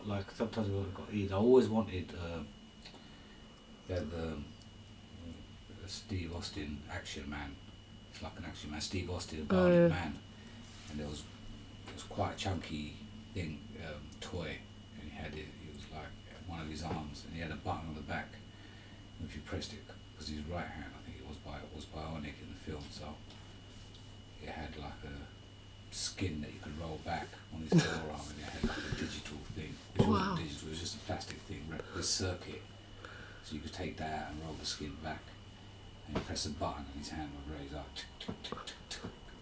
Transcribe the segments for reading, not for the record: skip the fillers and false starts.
like sometimes we got eat. I always wanted the Steve Austin Action Man. It's like an Action Man. Steve Austin, a Bionic Man, and it was quite a chunky thing, toy, and he had it. It was like one of his arms, and he had a button on the back. And if you pressed it, because his right hand, I think it was bionic in the film, so it had like a skin that you could roll back on his forearm, and it had like a digital thing, which wasn't digital, it was just a plastic thing, this circuit, so you could take that out and roll the skin back, and you press a button and his hand would raise up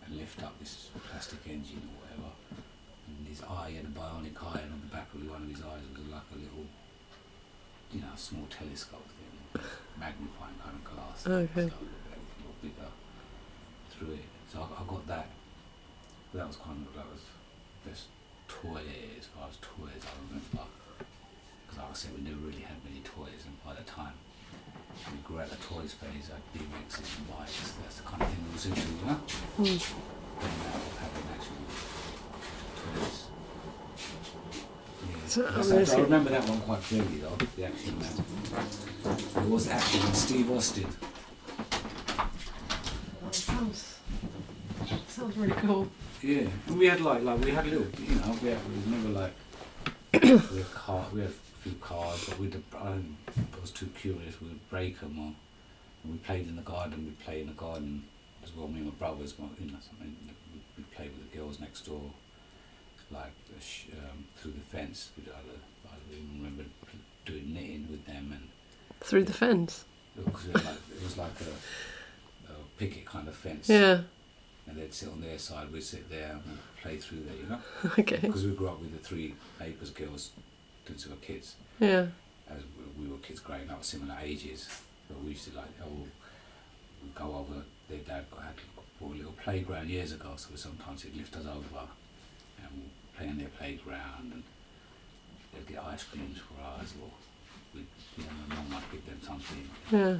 and lift up this plastic engine or whatever, and his eye, he had a bionic eye, and on the back of one of his eyes was like a little, small telescope thing, magnifying kind of glass thing, so it looked a little bigger through it, so I got that. That was the best toy as far as toys I remember. Because like I said, we never really had many toys, and by the time we grew out the toys phase, like BMXs and bikes, that's the kind of thing we was into, you know? And now having actual toys. Yeah. So I remember that one quite clearly though, the Action Man. It was actually Steve Austin. Sounds really cool. Yeah, and we had like we had little, we remember like we had a few cars, but I was too curious. We would break them, and we played in the garden. We'd play in the garden as well. Me and my brothers, we'd play with the girls next door, like through the fence. I remember doing knitting with them and through the fence. Because it was like a picket kind of fence. Yeah. And they'd sit on their side, we'd sit there and we'd play through there, you know? Okay. Because we grew up with the three neighbours' girls since we were kids. Yeah. As we were kids growing up, similar ages. But we used to we'd go over, their dad had bought a little playground years ago, so sometimes he'd lift us over and we'd play on their playground and they'd get ice creams for us, or my mum might give them something. Yeah.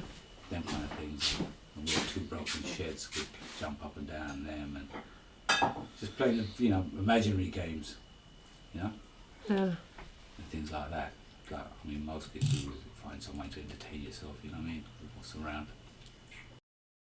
Them kind of things. And we had two broken sheds, we'd jump up and down them and just playing, imaginary games, Yeah. And things like that. Like, most kids do is find some way to entertain yourself, you know what I mean? What's around.